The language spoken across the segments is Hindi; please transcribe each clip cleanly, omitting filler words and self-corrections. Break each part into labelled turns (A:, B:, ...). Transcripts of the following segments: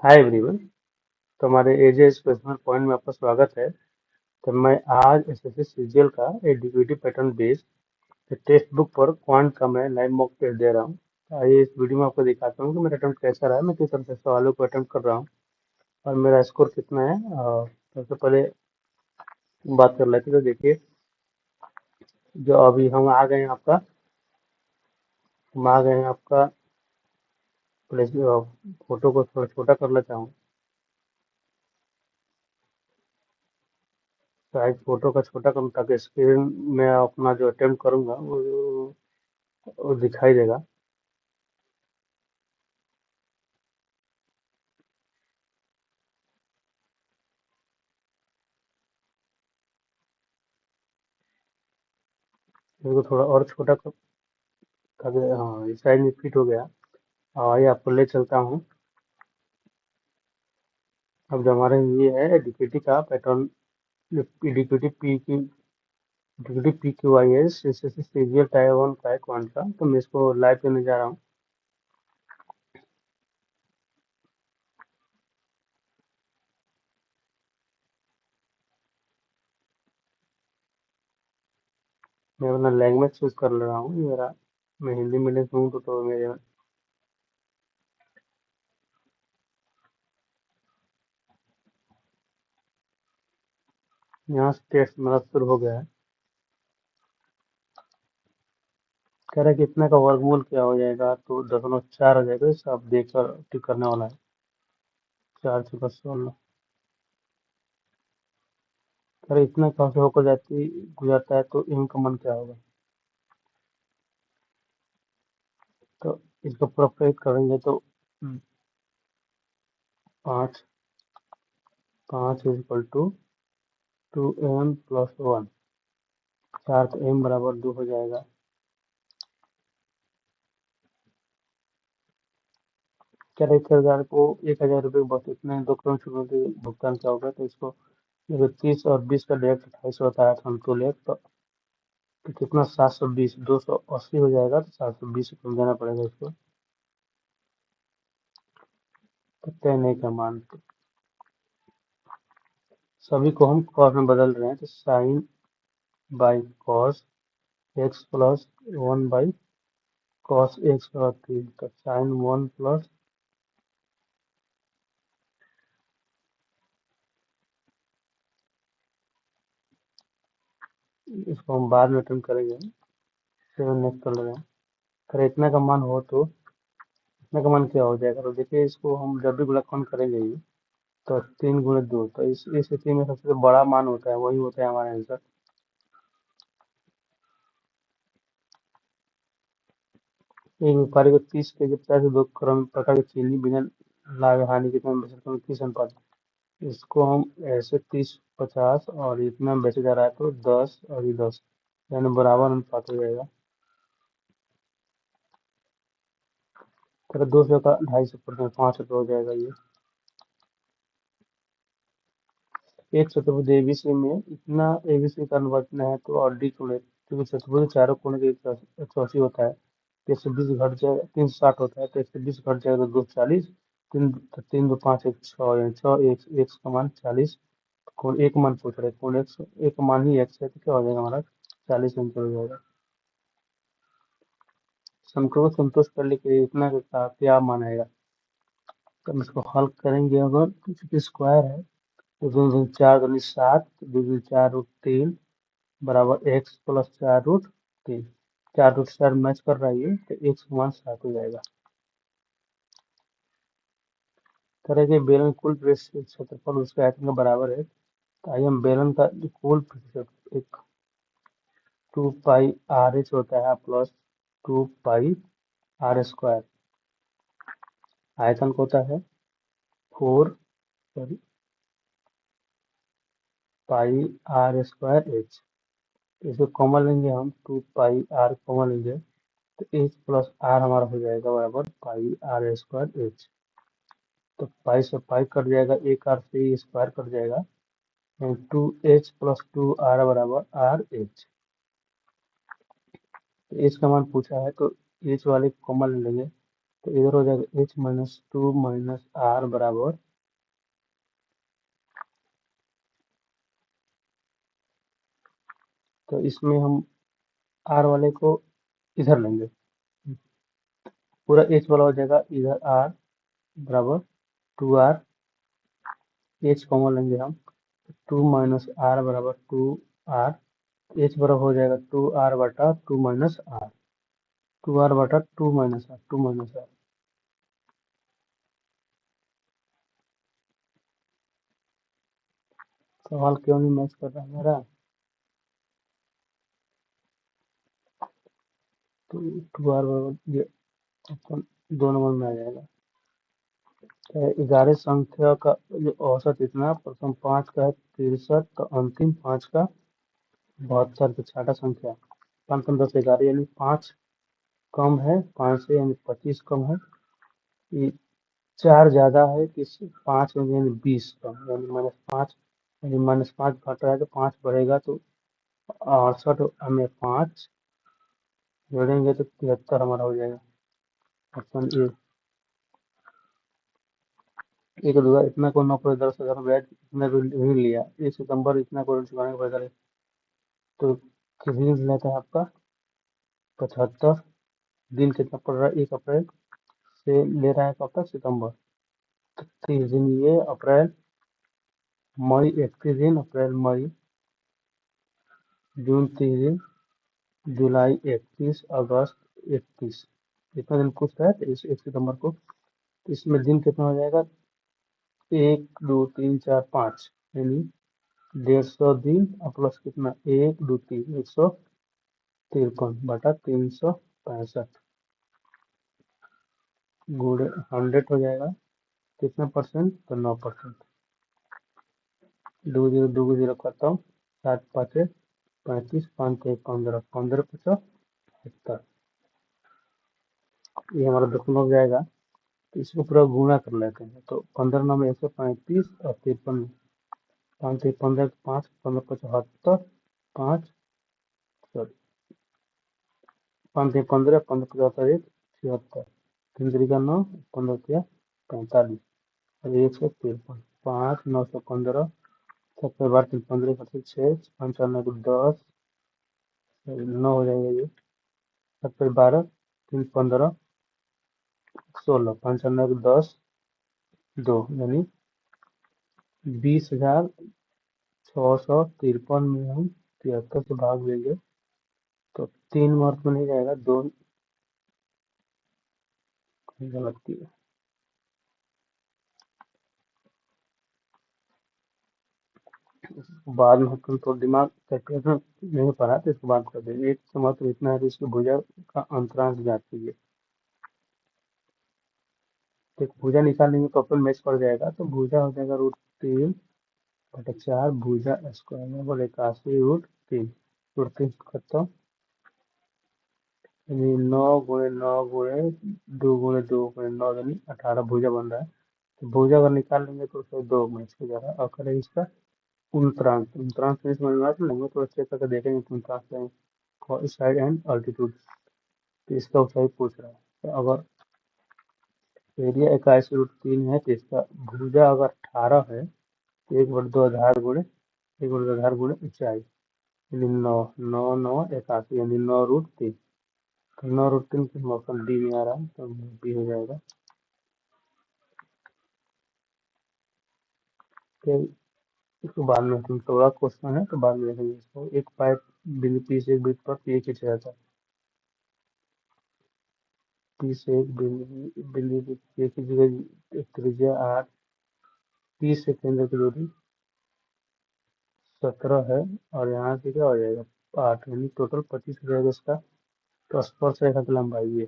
A: Hi everyone. तो हमारे एजे एजुकेशनल पॉइंट में आपका स्वागत है। तो मैं आज एसएससी सीजीएल का एडीक्यूटिव पैटर्न बेस्ड टेक्स्ट बुक पर क्वांट का मैं लाइव मॉक टेस्ट दे रहा हूँ। तो आइए इस वीडियो में आपको दिखाता हूँ कि मेरा अटेम्प्ट कैसा रहा है, मैं किस तरह से सवालों को अटेम्प्ट कर रहा हूँ और मेरा स्कोर कितना है। सबसे पहले बात कर लेते हैं। तो देखिए, जो अभी हम आ गए हैं आपका प्लेस। फोटो को थोड़ा छोटा कर लेता हूँ, साइज फोटो का छोटा करूँ ताकि स्क्रीन में अपना जो अटेम्प्ट करूँगा वो दिखाई देगा। इसको थोड़ा और छोटा कर ताकि हाँ ये साइज में फिट हो गया। और ये आपको ले चलता हूँ। अब जो हमारे ये है डीपीटी का pattern, DPT P Q I S serial type one का है क्वांट का। तो मैं इसको लाइव करने जा रहा हूँ। मैं अपना लैंग्वेज चूज कर ले रहा हूँ। ये मेरा, मैं हिंदी मीडियम से हूँ तो मेरे यहाँ से टेस्ट मेरा शुरू हो गया है। कह रहा है कि इतना का वर्गमूल क्या हो जाएगा, तो 0.4 हो जाएगा। इसे आप देख कर टिक करने वाला है। 4 × 16। कह रहा है इतना कहाँ से होकर गुजरता है तो इम का मन क्या होगा। तो इसको पूरा प्रयोग करेंगे तो 5 5 = 2m+1। 4 तो m बराबर 2 हो जाएगा। क्या 1,000 को 1,000 रुपये बस इतने 2 करोड़ के भुगतान क्या होगा। तो इसको अगर 30 और 20 का डायरेक्ट 28 बताया था हम, तो लेट तो कितना 720 280 हो जाएगा। तो 720 देना पड़ेगा इसको। तो तय नहीं का मान, सभी को हम कॉस में बदल रहे हैं। तो sine by cos x plus 1/cos x/3। तो साइन 1 प्लस, इसको हम बाद में अटेम्प्ट करेंगे। 7 नेक्स्ट कर रहे हैं। अगर इतना का मान हो तो इतना का मान क्या हो जाएगा। तो देखिए, इसको हम जब भी गुणनखंड करेंगे ये, तो 3 × 2। तो इस स्थिति में सबसे बड़ा मान होता है, वही होता है हमारा आंसर। एक व्यापारी को 30 केजी 50 से 2 प्रकार की चीनी बिना लाभ हानि के इतना बेचा तो किस अनुपात में? इसको हम ऐसे 30 50 और इतना बेचा जा रहा है तो 10 और ये 10, यानी बराबर अनुपात हो जाएगा। तो 200 का 250% 5 रुपये हो जाएगा ये। एक चतुर्भुज एबीसी में इतना एबीसी का अनुपात इतना है तो और डी कोण, क्योंकि चतुर्भुज चारों कोण के 180 होता है। 120 घट जाएगा, 360 होता है तो 120 घट जाएगा तो 240। 3 3 2 5 1 6, यानी 6 का मान 40। कोण एक मान पूछ रहे, कोण एक मान ही एक्स है तो क्या हो जाएगा हमारा 40 अंक हो जाएगा। समीकरण को संतुष्ट करने के लिए इतना का क्या मान आएगा। तो हम इसको हल करेंगे। अगर क्योंकि स्क्वायर है तो 2 2 4 2 2 4 √3 बराबर x प्लस 4 √3। 4 √4 मैच कर रहा है ये, तो x का मान 7 हो जाएगा। तरह के बेलन कुल पृष्ठ क्षेत्रफल उसके आयतन के बराबर है। तो आइए हम बेलन का जो कुल पृष्ठ एक 2πr/h होता है प्लस 2πr²। आयतन को होता है 4 सॉरी πr²h। इसको कॉमन लेंगे हम, 2πr कॉमन लेंगे तो h प्लस r हमारा हो जाएगा बराबर πr²h। तो पाई से पाई कट जाएगा, एक आर से स्क्वायर कट जाएगा, 2h प्लस 2r बराबर RH। तो एच का मान पूछा है तो एच वाले कॉमन ले लेंगे। तो इधर हो जाएगा h-2 - r बराबर, तो इसमें हम r वाले को इधर लेंगे, पूरा h वाला हो जाएगा इधर r बराबर 2r, h कॉमन लेंगे हम, 2 - r बराबर 2r, h बराबर हो जाएगा 2r बटा 2 - r, 2r बटा 2 - r, 2 - r। सवाल क्यों नहीं मैच कर रहा है मेरा? तो 2r बराबर ये अपन 2 नंबर में आ जाएगा। 11 संख्या का जो औसत इतना, प्रथम 5 का है 63, तो अंतिम 5 का 72, तो छठा संख्या 5 5 10 11, यानी 5 कम है 5 से, यानी 25 कम है। ये 4 ज्यादा है कि 5 में, यानी 20 कम, यानी -5, यानी -5 घट रहा है तो 5 बढ़ेगा, तो 68 हमें 5 जोड़ेंगे तो 73 हमारा हो जाएगा। Option A. एक दूसरा इतना को 9 10,000 ब्याज इतना ऋण लिया, 1 सितंबर इतना को ऋण चुकाने का पैसा, तो ऋण लेता है आपका 75, दिन कितना पड़ रहा है, 1 अप्रैल से ले रहा है आपका सितंबर, तो 30 दिन ये अप्रैल मई, 31 दिन अप्रैल मई, जून 30 दिन, जुलाई 31, अगस्त 31, इतना दिन पूछ रहा है, तो इस 1 सितंबर को, तो इसमें दिन कितना हो जाएगा, 1 2 3 4 5, यानी 150 दिन और प्लस कितना, 1 2 3, 153 बटा 365 गुणे 100 हो जाएगा, कितना परसेंट, तो 9%। दो जीरो, दो जीरो खत्म, 7 5 35, 5 3 15, 15 5 ये हमारा दशमलव हो जाएगा, तो इसको पूरा गुणा कर लेते हैं, तो 15 में 135 और 53 में 5 3 15, 5 15 75, 5 सॉरी 5 3 15, 15 75, 1 76, 3 3 9, 15 45 और 153, 5 9 15, 7 12 3 15 6, 5 4 9 10, 9 हो जाएगा ये, 7 12 3 15, 16, 5 4 9 10, 2, यानी 20,653 में हम 73 से भाग देंगे, तो 3 मार्क में नहीं जाएगा, 2 गलत किया। बाद में हम थोड़ा दिमाग कैलकुलेशन नहीं पढ़ा, तो इसको बात कर देंगे। एक से मात्र इतना है कि इसकी भुजा का अंतरांश ज्ञात कीजिए, तो भुजा निकालेंगे तो अपन मैच पड़ जाएगा, तो भुजा हो जाएगा √3/4, भुजा स्क्वायर बराबर 81 √3, √3 खत्म, यानी 9 × 9 × 2 × 2 × 9, यानी 18 भुजा बन रहा है। तो भुजा अगर निकाल लेंगे तो उसमें 2 मैच हो जाएगा, और करेंगे इसका उल्ट्रांश, उल्ट्रांश में समझ में आता लेंगे, तो चेक करके देखेंगे कि उल्ट्रांश क्या है, साइड एंड अल्टीट्यूड, तो इसका ऊंचाई पूछ रहा है। तो अगर एरिया 81 √3 है, तो इसका भुजा अगर 18 है, तो 1/2 आधार गुणे 1/2 आधार गुणे ऊंचाई, यानी 9 9 9 81, यानी 9 √3, तो 9 √3 के ऑप्शन डी में आ रहा है, तो बी हो जाएगा। फिर इसको बाद में हम थोड़ा क्वेश्चन है, तो बाद में देखेंगे इसको। एक पाइप बिंदु पी से एक वृत्त पर पी खींचा जाता है, पी से एक बिंदु पी की जगह त्रिज्या 8, पी से केंद्र की दूरी 17 है, और यहाँ से क्या हो जाएगा 8, यानी टोटल 25 हो जाएगा इसका। तो स्पर्श रेखा की लंबाई ये,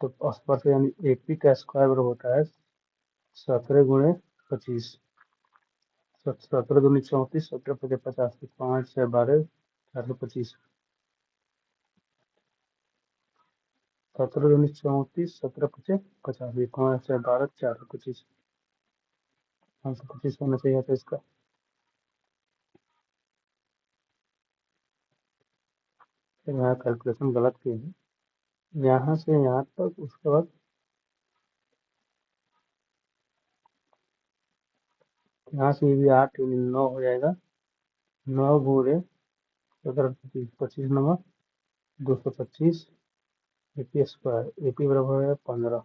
A: तो स्पर्श यानी एपी का स्क्वायर बराबर होता है 17 × 25, 17 दूनी 34, 17 × 50, 5 6 12, 425, 17 दूनी 34, 17 × 50, 5 6 12, 425, 525 होना चाहिए था इसका। फिर यहाँ कैलकुलेशन गलत किए हैं, यहाँ से यहाँ तक, उसके बाद यहाँ से ये भी 8 यानी 9 हो जाएगा। 9 गुणे 17 25 नंबर 225 AP स्क्वायर। AP बराबर है 15।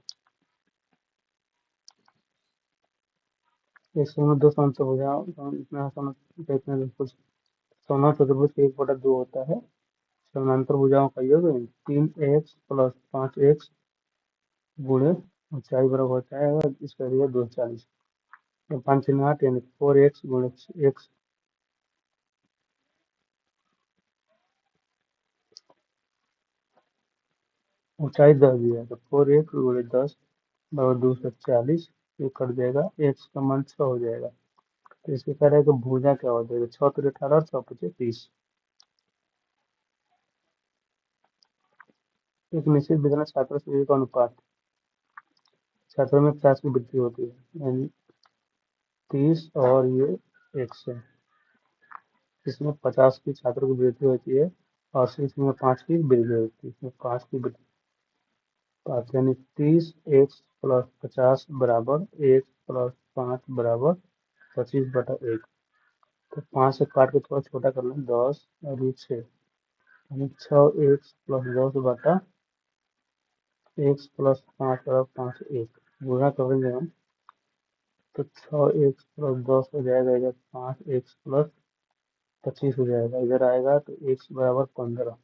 A: इस समय दो सौ हो जाओ तो इतना आसान देखने में कुछ। सोना चतुर्भुज के 1/2 होता है। समानांतर भुजाओं का योग 3x प्लस 5x गुणे ऊंचाई बराबर होता है इसका एरिया 240। तो 5×8 यानी 4x गुणे x। ऊंचाई 10 दिया है तो 4x गुणे 10 बराबर 240। ये कट जाएगा, x का मान 6 हो जाएगा। तो इसके कह रहा है कि भुजा क्या हो जाएगा, 6 3 18 और 6 5 30। एक निश्चित विद्यालय छात्र से का अनुपात। छात्रों में 50 की वृद्धि होती है यानी 30 और ये 100। इसमें 50 की छात्रों की वृद्धि होती है और इसमें 5 की वृद्धि होती है। इसमें 5 की वृद्धि, 5 यानी 30x प्लस 50 बराबर 1 प्लस 5 बराबर 25/1। तो 5 से काट के थोड़ा छोटा कर लें, 10 और ये 6 यानी 6x प्लस 10 बटा x प्लस 5 बराबर 5 1। गुणा करेंगे हम तो 6x प्लस 10 हो जाएगा, इधर 5x प्लस 25 हो जाएगा, इधर आएगा तो x बराबर 15।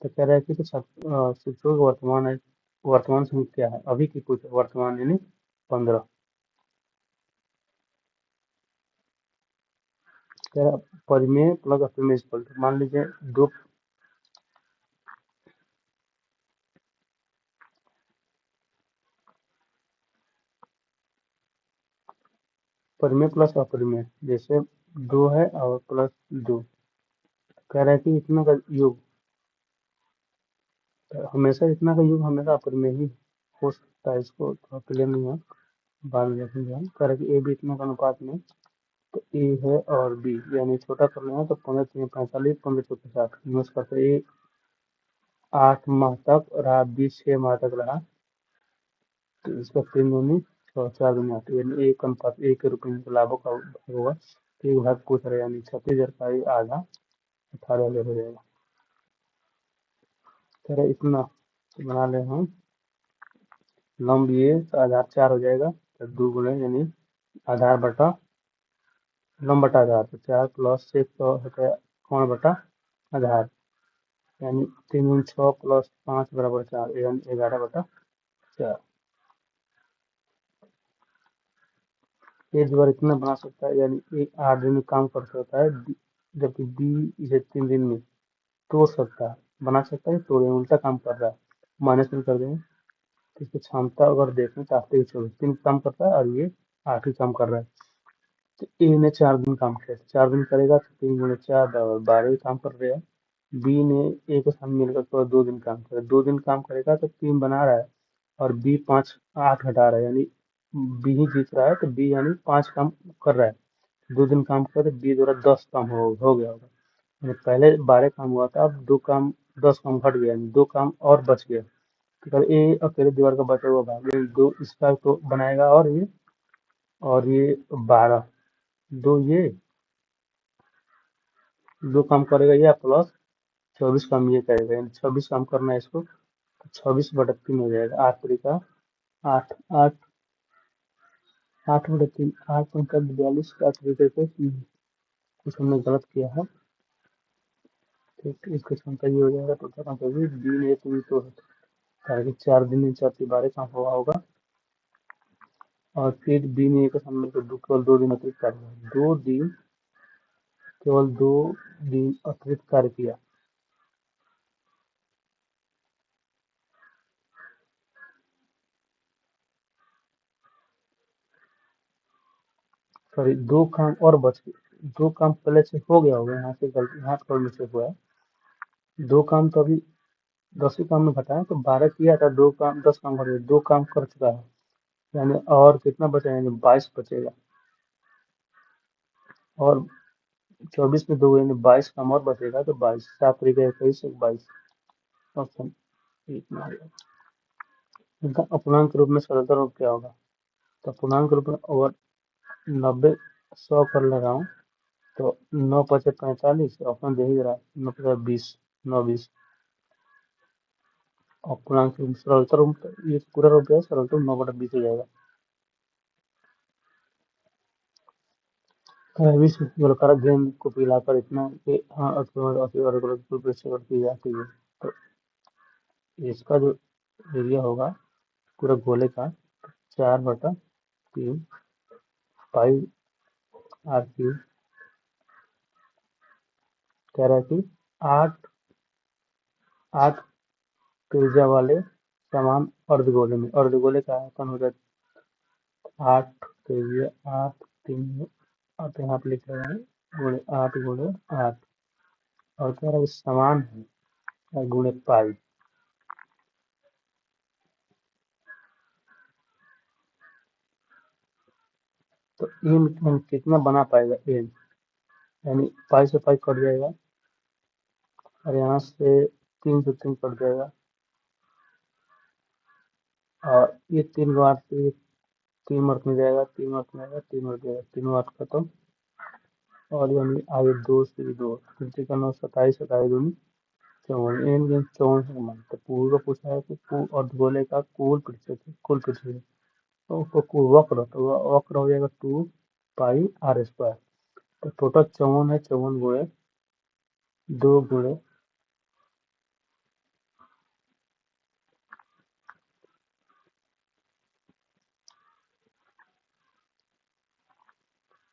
A: तो कह रहा है कि शिक्षकों का वर्तमान है, वर्तमान समय क्या है, अभी की कुछ वर्तमान यानी 15। कह रहा परिमेय प्लस अपिमेय इक्वल टू, मान लीजिए दो परिमेय प्लस अपरिमेय, जैसे 2 है और प्लस 2। कह रहा है कि इतना का योग, तो हमेशा इतना का योग हमेशा अपरिमेय ही हो सकता है। इसको थोड़ा क्लियर नहीं है, बाद में देखेंगे हम। कह रहा है कि ए भी इतना का अनुपात में, तो ए है और बी यानी छोटा कर लेना तो 15 3 45 15 चौके 60 यूज करते। ए 8 माह तक रहा, बी 6 माह तक रहा, तो इसका 3 दूनी 6 4 दूनी 8 यानी 1:1 के रूप में लाभों का भाग होगा। तो एक भाग पूछ रहे यानी 36,000 का ये आधा 18,000 हो जाएगा। कह रहे इतना तो बना ले हम लंब, ये तो आधार 4 हो जाएगा, तो 2 गुणे यानी आधार बटा लंब बटा आधार, तो 4 प्लस 6 तो होता है कोण बटा आधार, यानी 3 गुणे 6 प्लस 5 बराबर 4 यानी 11/4। एक बार इतना बना सकता है यानी एक 8 दिन में काम कर सकता है, जबकि बी इसे 3 दिन में तोड़ सकता है, बना सकता है, तोड़े उल्टा काम कर रहा है। माइनस में कर देंगे तो इसकी क्षमता अगर देखें तो 8 24 3 काम करता है और ये 8 ही काम कर रहा है। तो ए ने 4 दिन काम किया, 4 दिन करेगा तो 3 गुणे 4 बराबर 12 ही काम कर रहा है। बी ने ए के साथ मिलकर तो 2 दिन काम करेगा, 2 दिन काम करेगा तो 3 बना रहा है और बी 5 8 हटा रहा है, यानी बी ही जीत रहा है। तो बी यानी 5 काम कर रहा है, 2 दिन काम करे तो बी द्वारा 10 काम हो गया होगा। यानी पहले 12 काम हुआ था, अब 2 काम 10 काम घट गया, यानी 2 काम और बच गया। तो कल ए अकेले दीवार का बचा हुआ भाग, ये दो इसका तो बनाएगा और ये 12 दो ये 2 काम करेगा या प्लस 24 काम ये करेगा, यानी 26 काम करना है इसको। तो 26/3 हो जाएगा, 8 तरीका 8 8 8/3 8×42 का तरीके से कुछ हमने गलत किया है। ठीक, इसका क्षमता ये हो जाएगा तो दिन एक भी तो ताकि 4 दिन में 4 से 12 काम हुआ होगा और फिर दिन एक सामने को केवल 2 दिन अतिरिक्त कार्य, 2 दिन केवल 2 दिन अतिरिक्त कार्य किया। सॉरी, 2 काम और बच गए, 2 काम पहले से हो गया होगा, यहाँ से गलती यहाँ पर मिस्टेक हुआ है। 2 काम तो अभी 10 ही काम में घटा है, तो 12 किया था, 2 काम 10 काम कर 2 काम कर चुका है, यानी और कितना बचा, यानी 22 बचेगा। और 24 में 2 यानी 22 काम और बचेगा, तो 22 7 तरीके 21 22 ऑप्शन इतना हो जाएगा। इनका अपूर्णांक रूप में सरलतम रूप क्या होगा, तो अपूर्णांक रूप में ओवर 90 100 कर ले रहा हूँ, तो 9×5 = 45, ऑप्शन दे ही रहा है, 9×5 = 20, 9 20। और पूर्णांक सरलतम रूप, ये पूरा रूप है, सरलतम 9/20 हो जाएगा। 20 गोलाकार गेंद को पिघलाकर इतना कि हाँ की जाती है। तो इसका जो एरिया होगा पूरा गोले का, 4/3 पाई r³ कह रहा है कि आठ आठ त्रिज्या वाले समान अर्धगोले में, अर्धगोले का आयतन हो जाता है 8 त्रिज्या 8 3 और तो यहाँ पे लिख रहे हैं गुणे 8 × 8, और कह रहा है कि समान है गुणे पाई। तो एन कितना बना पाएगा एन, यानी पाई से पाई कट जाएगा, और यहाँ से 3 से 3 कट जाएगा, और ये 3 बार से 3 में जाएगा, 3 में जाएगा, 3 जाएगा, 3 खत्म, और यानी आगे 2 से 2, 3×9 = 27, 27 दूनी 54, एन गेंद 54 से समान। तो पूरा पूछा है कि अर्धगोले का कुल पृष्ठ, तो उसको वक्र, तो वक्र हो जाएगा 2πr²। तो टोटल 54 है, 54 गुणे 2 गुणे,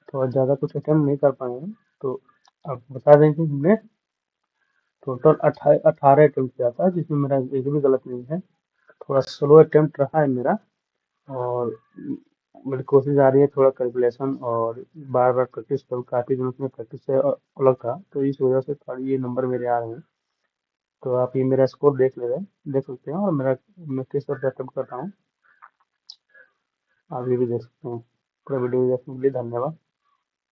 A: तो ज़्यादा कुछ अटेम्प्ट नहीं कर पाए हैं, तो अब बता दें कि हमने टोटल 18 अटेम्प्ट किया था, जिसमें मेरा एक भी गलत नहीं है। थोड़ा स्लो अटेम्प्ट रहा है मेरा, और मेरी कोशिश आ रही है थोड़ा कैलकुलेशन और बार बार प्रैक्टिस करूँ, काफ़ी दिनों से मैं प्रैक्टिस से अलग था, तो इस वजह से थोड़ी ये नंबर मेरे आ रहे हैं। तो आप ये मेरा स्कोर देख सकते हैं, और मैं किस तरह से अटेम्प्ट करता हूँ, आप ये भी देख सकते हैं। पूरा वीडियो देखने के लिए धन्यवाद।